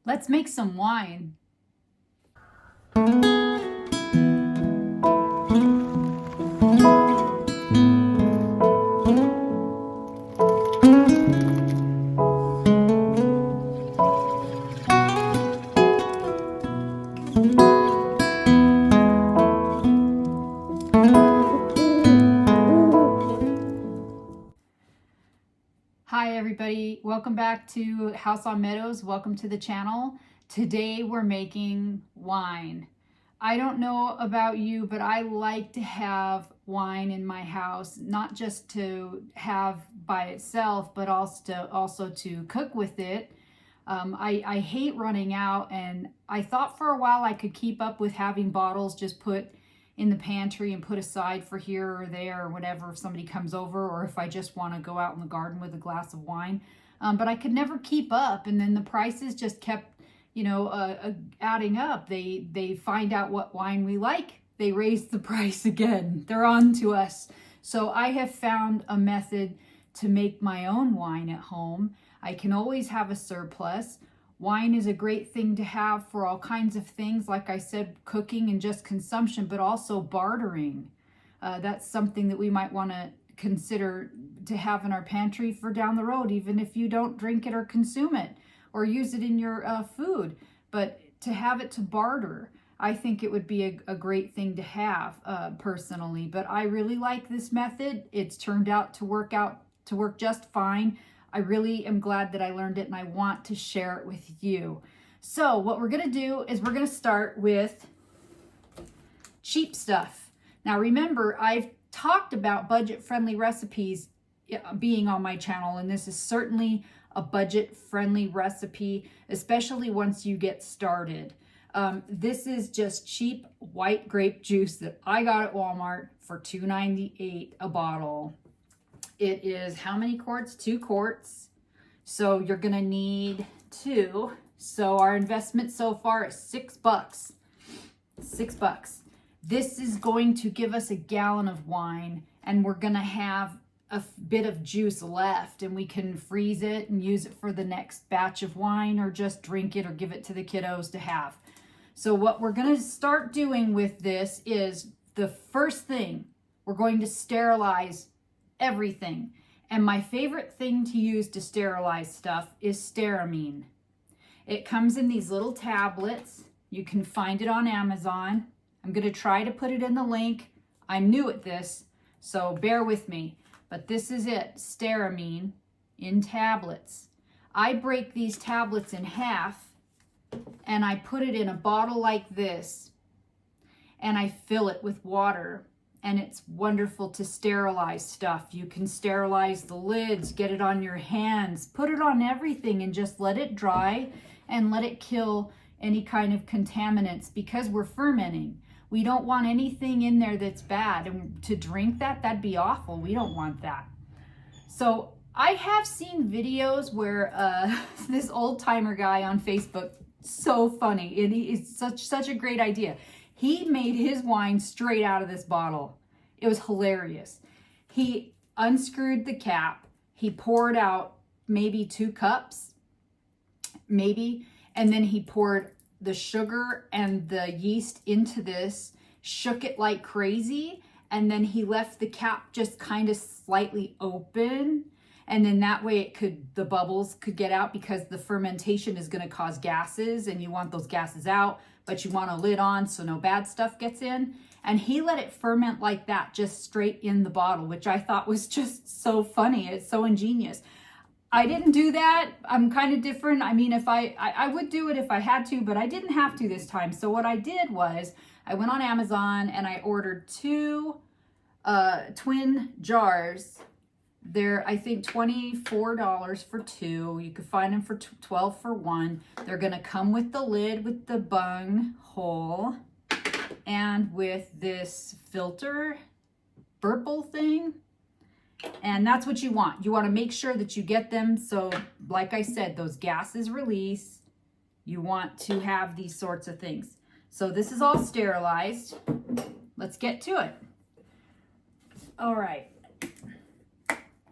Let's make some wine. Hi everybody, welcome back to House on Meadows. Welcome to the channel. Today we're making wine. I don't know about you, but I like to have wine in my house, not just to have by itself, but also to cook with it. I hate running out, and I thought for a while I could keep up with having bottles just put in the pantry and put aside for here or there or whatever if somebody comes over, or if I just want to go out in the garden with a glass of wine. But I could never keep up, and then the prices just kept, adding up. They find out what wine we like. They raise the price again. They're on to us. So I have found a method to make my own wine at home. I can always have a surplus. Wine is a great thing to have for all kinds of things, like I said, cooking and just consumption, but also bartering. That's something that we might want to consider to have in our pantry for down the road, even if you don't drink it or consume it or use it in your food. But to have it to barter, I think it would be a great thing to have personally. But I really like this method. It's turned out to work just fine. I really am glad that I learned it, and I want to share it with you. So what we're going to do is we're going to start with cheap stuff. Now remember, I've talked about budget-friendly recipes being on my channel, and this is certainly a budget-friendly recipe, especially once you get started. This is just cheap white grape juice that I got at Walmart for $2.98 a bottle. It is how many quarts? 2 quarts. So you're going to need 2. So our investment so far is $6. $6. This is going to give us a gallon of wine, and we're going to have a bit of juice left, and we can freeze it and use it for the next batch of wine, or just drink it or give it to the kiddos to have. So what we're going to start doing with this is, the first thing, we're going to sterilize everything. And my favorite thing to use to sterilize stuff is Stearamine. It comes in these little tablets. You can find it on Amazon. I'm going to try to put it in the link. I'm new at this, so bear with me. But this is it, Stearamine in tablets. I break these tablets in half, and I put it in a bottle like this, and I fill it with water. And it's wonderful to sterilize stuff. You can sterilize the lids, get it on your hands, put it on everything, and just let it dry and let it kill any kind of contaminants, because we're fermenting. We don't want anything in there that's bad, and to drink that'd be awful. We don't want that. So I have seen videos where this old timer guy on Facebook, so funny, and it's such a great idea. He made his wine straight out of this bottle. It was hilarious. He unscrewed the cap. He poured out maybe 2 cups, maybe, and then he poured the sugar and the yeast into this, shook it like crazy, and then he left the cap just kind of slightly open. And then that way the bubbles could get out, because the fermentation is going to cause gases, and you want those gases out, but you want a lid on so no bad stuff gets in. And he let it ferment like that, just straight in the bottle, which I thought was just so funny. It's so ingenious. I didn't do that. I'm kind of different. I mean, if I would do it if I had to, but I didn't have to this time. So what I did was I went on Amazon and I ordered 2 twin jars. They're, I think, $24 for 2. You could find them for $12 for 1. They're going to come with the lid with the bung hole, and with this filter burple thing. And that's what you want. You want to make sure that you get them so, like I said, those gases release. You want to have these sorts of things. So this is all sterilized. Let's get to it. All right.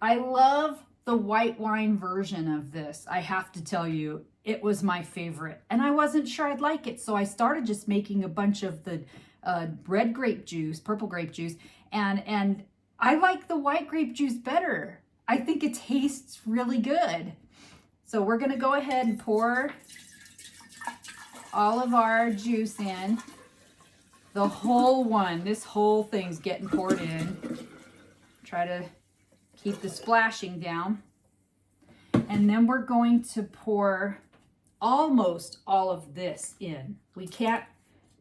I love the white wine version of this. I have to tell you, it was my favorite. And I wasn't sure I'd like it. So I started just making a bunch of the red grape juice, purple grape juice. And I like the white grape juice better. I think it tastes really good. So we're going to go ahead and pour all of our juice in. The whole one. This whole thing's getting poured in. Try to keep the splashing down. And then we're going to pour almost all of this in. We can't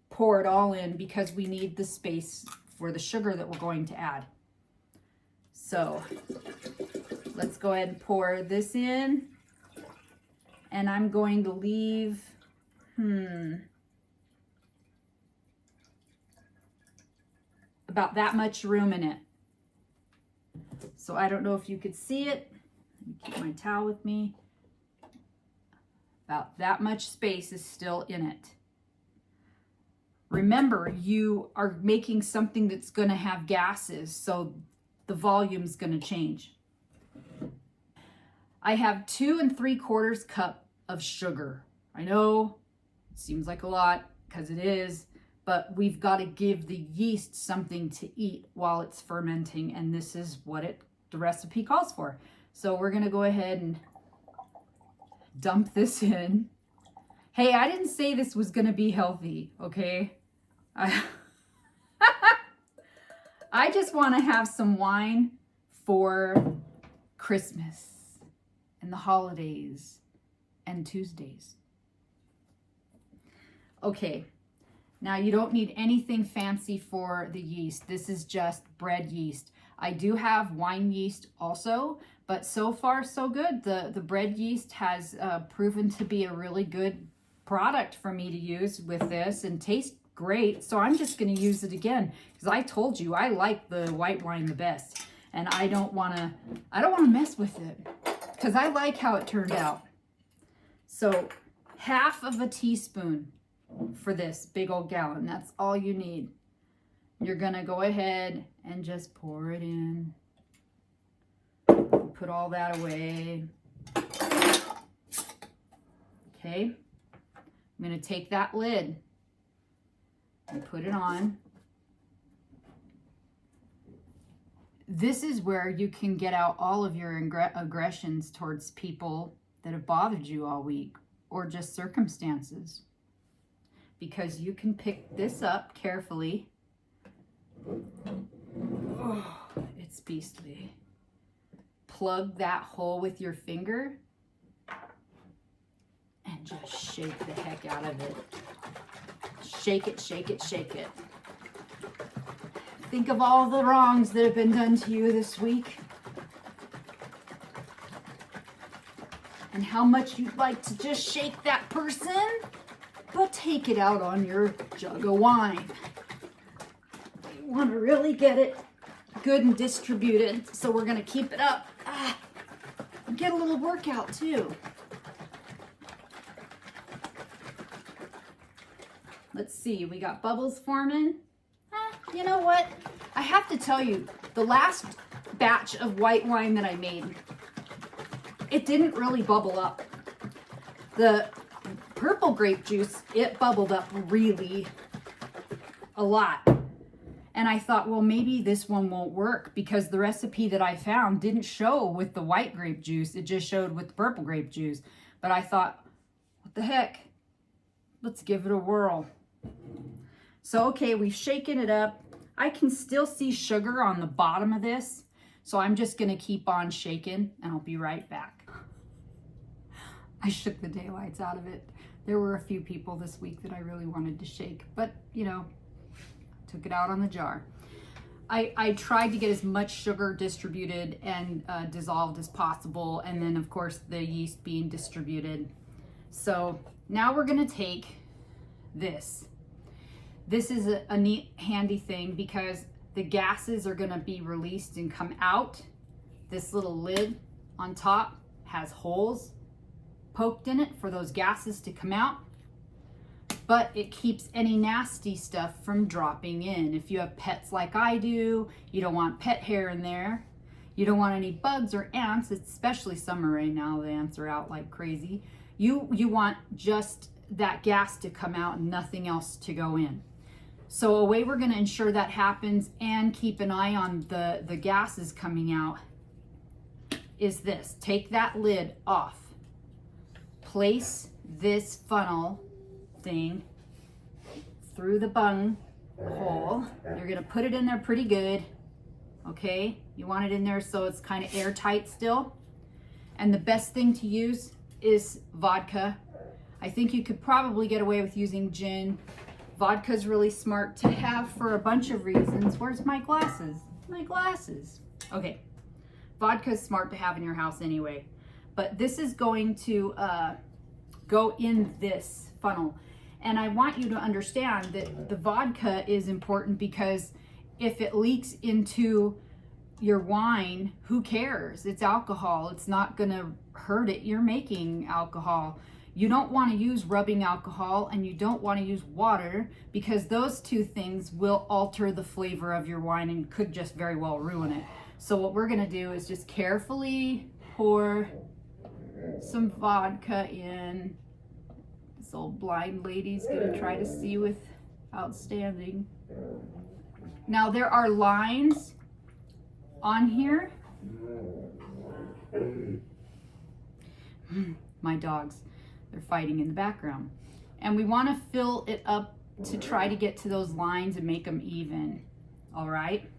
pour it all in because we need the space for the sugar that we're going to add. So let's go ahead and pour this in. And I'm going to leave, about that much room in it. So I don't know if you could see it. Let me keep my towel with me. About that much space is still in it. Remember, you are making something that's going to have gases, so the volume's going to change. I have 2 3/4 cup of sugar. I know it seems like a lot because it is, but we've got to give the yeast something to eat while it's fermenting, and this is what the recipe calls for. So we're going to go ahead and dump this in. Hey, I didn't say this was going to be healthy, okay? I just want to have some wine for Christmas and the holidays and Tuesdays. Okay, now you don't need anything fancy for the yeast. This is just bread yeast. I do have wine yeast also, but so far so good. The bread yeast has proven to be a really good product for me to use with this and taste great. So I'm just going to use it again because I told you I like the white wine the best, and I don't want to mess with it because I like how it turned out. So 1/2 teaspoon for this big old gallon. That's all you need. You're going to go ahead and just pour it in. Put all that away. Okay. I'm going to take that lid and put it on. This is where you can get out all of your aggressions towards people that have bothered you all week or just circumstances. Because you can pick this up carefully. Oh, it's beastly. Plug that hole with your finger and just shake the heck out of it. Shake it, shake it, shake it. Think of all the wrongs that have been done to you this week. And how much you'd like to just shake that person, but take it out on your jug of wine. You want to really get it good and distributed, so we're going to keep it up. Get a little workout too. Let's see, we got bubbles forming. You know what? I have to tell you, the last batch of white wine that I made, it didn't really bubble up. The purple grape juice, it bubbled up really a lot. And I thought, well, maybe this one won't work because the recipe that I found didn't show with the white grape juice. It just showed with the purple grape juice. But I thought, what the heck? Let's give it a whirl. So, okay, we've shaken it up. I can still see sugar on the bottom of this. So I'm just going to keep on shaking and I'll be right back. I shook the daylights out of it. There were a few people this week that I really wanted to shake, but you know, took it out on the jar. I tried to get as much sugar distributed and dissolved as possible, and then of course the yeast being distributed. So now we're going to take this. This is a neat, handy thing because the gases are going to be released and come out. This little lid on top has holes poked in it for those gases to come out, but it keeps any nasty stuff from dropping in. If you have pets like I do, you don't want pet hair in there. You don't want any bugs or ants, especially summer right now. The ants are out like crazy. You want just that gas to come out and nothing else to go in. So a way we're going to ensure that happens and keep an eye on the gases coming out is this. Take that lid off. Place this funnel thing through the bung hole. You're going to put it in there pretty good. Okay? You want it in there so it's kind of airtight still. And the best thing to use is vodka. I think you could probably get away with using gin. Vodka is really smart to have for a bunch of reasons. Where's my glasses? My glasses. Okay. Vodka is smart to have in your house anyway. But this is going to go in this funnel. And I want you to understand that the vodka is important because if it leaks into your wine, who cares? It's alcohol. It's not going to hurt it. You're making alcohol. You don't want to use rubbing alcohol and you don't want to use water because those two things will alter the flavor of your wine and could just very well ruin it. So what we're going to do is just carefully pour some vodka in. This old blind lady's going to try to see with outstanding. Now there are lines on here. My dogs, they're fighting in the background. And we want to fill it up to try to get to those lines and make them even. All right.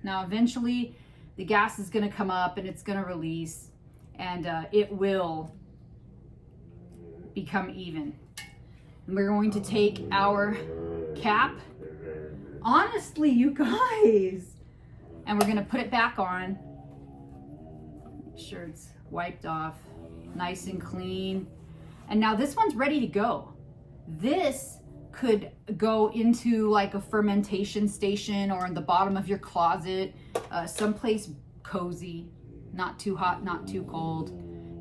Now eventually the gas is going to come up and it's going to release and it will become even. And we're going to take our cap. Honestly, you guys. And we're going to put it back on. Make sure it's wiped off. Nice and clean. And now this one's ready to go. This could go into like a fermentation station or in the bottom of your closet, someplace cozy, not too hot, not too cold.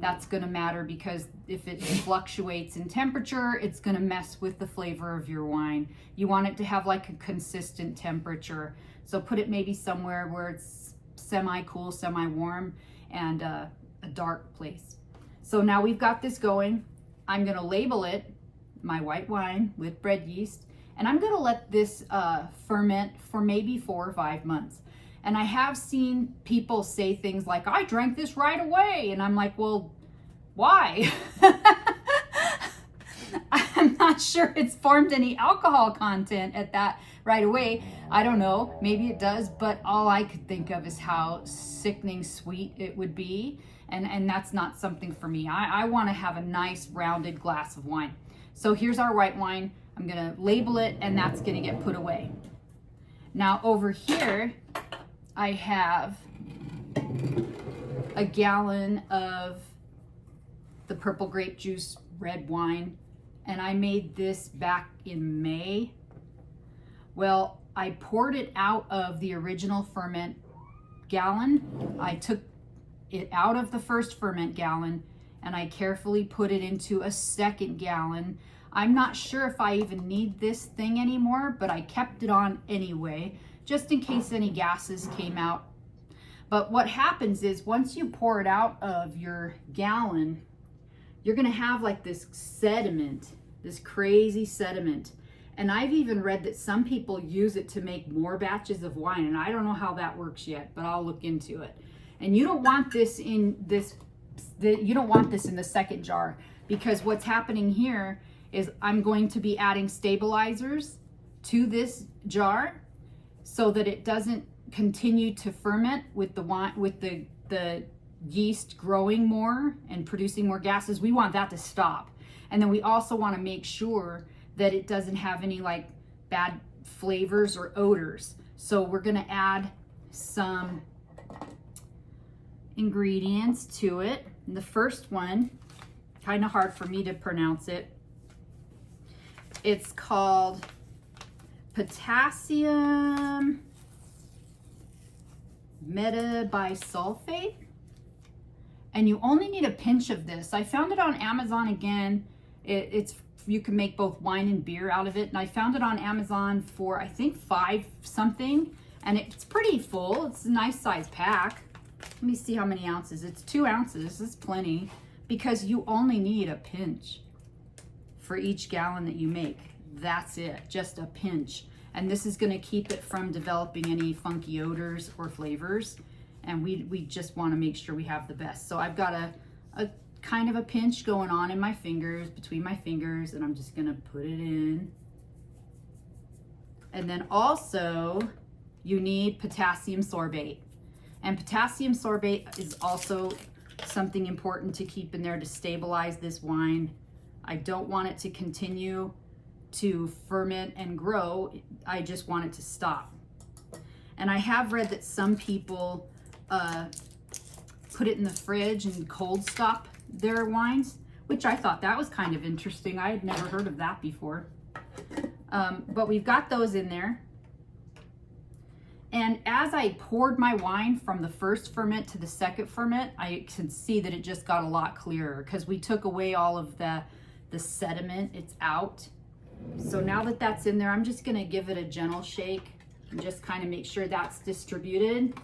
That's going to matter because if it fluctuates in temperature, it's going to mess with the flavor of your wine. You want it to have like a consistent temperature. So put it maybe somewhere where it's semi-cool, semi-warm, and a dark place. So now we've got this going. I'm going to label it my white wine with bread yeast, and I'm going to let this ferment for maybe 4 or 5 months. And I have seen people say things like, I drank this right away. And I'm like, well, why? I'm not sure it's formed any alcohol content at that right away. I don't know, maybe it does, but all I could think of is how sickening sweet it would be. And that's not something for me. I want to have a nice rounded glass of wine. So here's our white wine. I'm going to label it and that's going to get put away. Now over here, I have a gallon of the purple grape juice red wine, and I made this back in May. Well, I poured it out of the original ferment gallon. I took it out of the first ferment gallon and I carefully put it into a second gallon. I'm not sure if I even need this thing anymore, but I kept it on anyway, just in case any gases came out. But what happens is once you pour it out of your gallon, you're going to have like this sediment, this crazy sediment. And I've even read that some people use it to make more batches of wine. And I don't know how that works yet, but I'll look into it. And you don't want this in the second jar, because what's happening here is I'm going to be adding stabilizers to this jar so that it doesn't continue to ferment with the wine, with the yeast growing more and producing more gases. We want that to stop. And then we also want to make sure that it doesn't have any like bad flavors or odors. So we're going to add some ingredients to it. And the first one, kind of hard for me to pronounce it. It's called potassium metabisulfate. And you only need a pinch of this. I found it on Amazon again. You can make both wine and beer out of it. And I found it on Amazon for, I think, $5 something. And it's pretty full. It's a nice size pack. Let me see how many ounces. It's 2 ounces. It's plenty because you only need a pinch for each gallon that you make. That's it, just a pinch. And this is going to keep it from developing any funky odors or flavors. And we just want to make sure we have the best. So I've got a kind of a pinch going on in my fingers, between my fingers, and I'm just going to put it in. And then also you need potassium sorbate. And potassium sorbate is also something important to keep in there to stabilize this wine. I don't want it to continue to ferment and grow. I just want it to stop. And I have read that some people put it in the fridge and cold stop their wines, which I thought that was kind of interesting. I had never heard of that before. But we've got those in there. And as I poured my wine from the first ferment to the second ferment, I could see that it just got a lot clearer because we took away all of the sediment. It's out. So now that that's in there, I'm just going to give it a gentle shake and just kind of make sure that's distributed.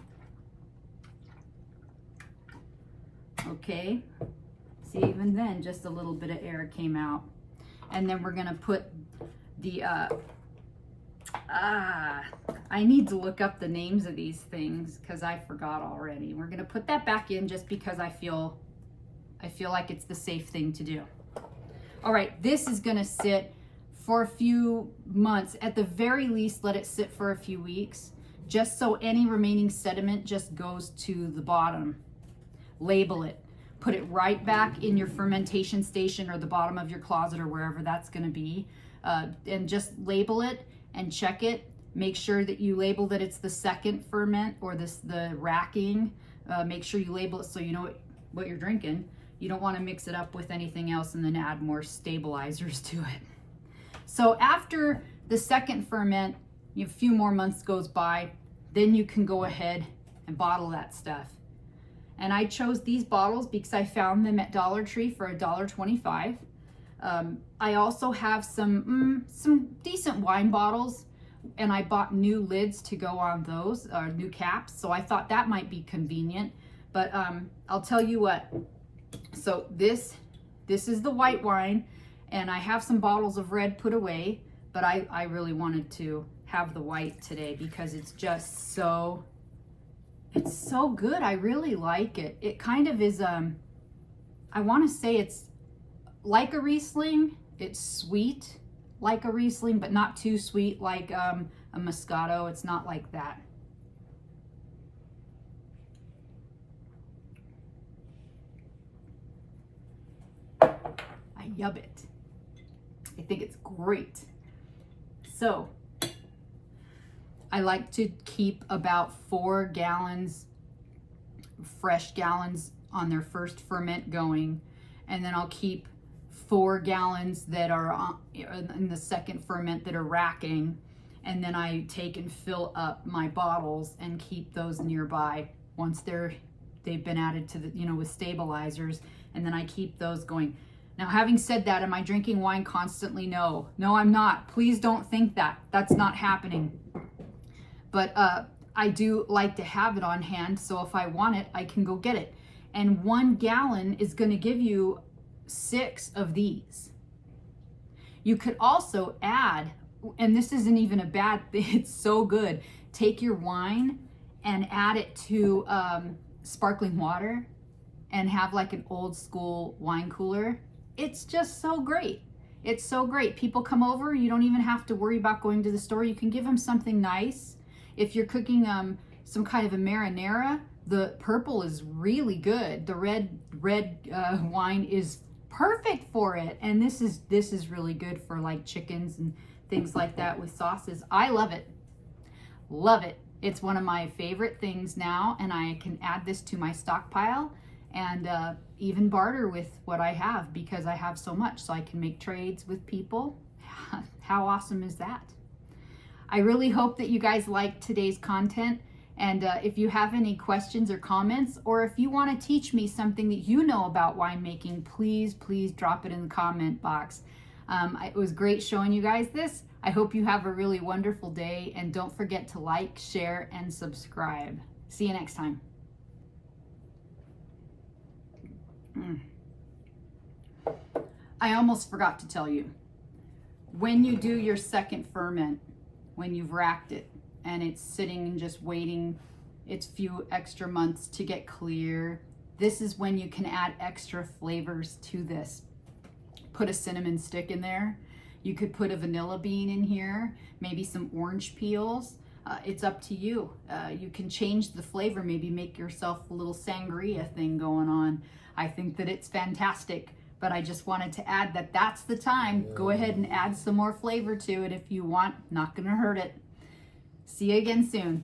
Okay. See, even then, just a little bit of air came out. And then we're going to put the, I need to look up the names of these things because I forgot already. We're going to put that back in just because I feel like it's the safe thing to do. All right, this is going to sit for a few months. At the very least, let it sit for a few weeks, just so any remaining sediment just goes to the bottom. Label it. Put it right back in your fermentation station or the bottom of your closet or wherever that's going to be. And just label it and check it. Make sure that you label that it's the second ferment or the racking. Make sure you label it so you know what you're drinking. You don't want to mix it up with anything else and then add more stabilizers to it. So after the second ferment, a few more months goes by, then you can go ahead and bottle that stuff. And I chose these bottles because I found them at Dollar Tree for $1.25. I also have some decent wine bottles, and I bought new lids to go on those, new caps. So I thought that might be convenient. But I'll tell you what. So this is the white wine, and I have some bottles of red put away, but I really wanted to have the white today because it's just so, it's so good. I really like it. It kind of is, I want to say it's like a Riesling. It's sweet like a Riesling, but not too sweet like a Moscato. It's not like that. I love it. I think it's great. So I like to keep about 4 gallons, fresh gallons on their first ferment going. And then I'll keep 4 gallons that are in the second ferment that are racking. And then I take and fill up my bottles and keep those nearby once they've been added to the, with stabilizers. And then I keep those going. Now, having said that, am I drinking wine constantly? No, I'm not. Please don't think that. That's not happening. But I do like to have it on hand. So if I want it, I can go get it. And 1 gallon is going to give you 6 of these. You could also add, and this isn't even a bad thing, it's so good. Take your wine and add it to sparkling water and have like an old school wine cooler. It's just so great. It's so great. People come over, you don't even have to worry about going to the store. You can give them something nice. If you're cooking some kind of a marinara, the purple is really good. The red wine is perfect for it. And this is really good for like chickens and things like that with sauces. I love it. Love it. It's one of my favorite things now, and I can add this to my stockpile and even barter with what I have because I have so much, so I can make trades with people. How awesome is that? I really hope that you guys liked today's content. And if you have any questions or comments, or if you want to teach me something that you know about winemaking, please drop it in the comment box. It was great showing you guys this. I hope you have a really wonderful day, and don't forget to like, share, and subscribe. See you next time. I almost forgot to tell you, when you do your second ferment, when you've racked it and it's sitting and just waiting its few extra months to get clear, this is when you can add extra flavors to this. Put a cinnamon stick in there. You could put a vanilla bean in here, maybe some orange peels. It's up to you. You can change the flavor, maybe make yourself a little sangria thing going on. I think that it's fantastic, but I just wanted to add that that's the time. Go ahead and add some more flavor to it if you want. Not gonna hurt it. See you again soon.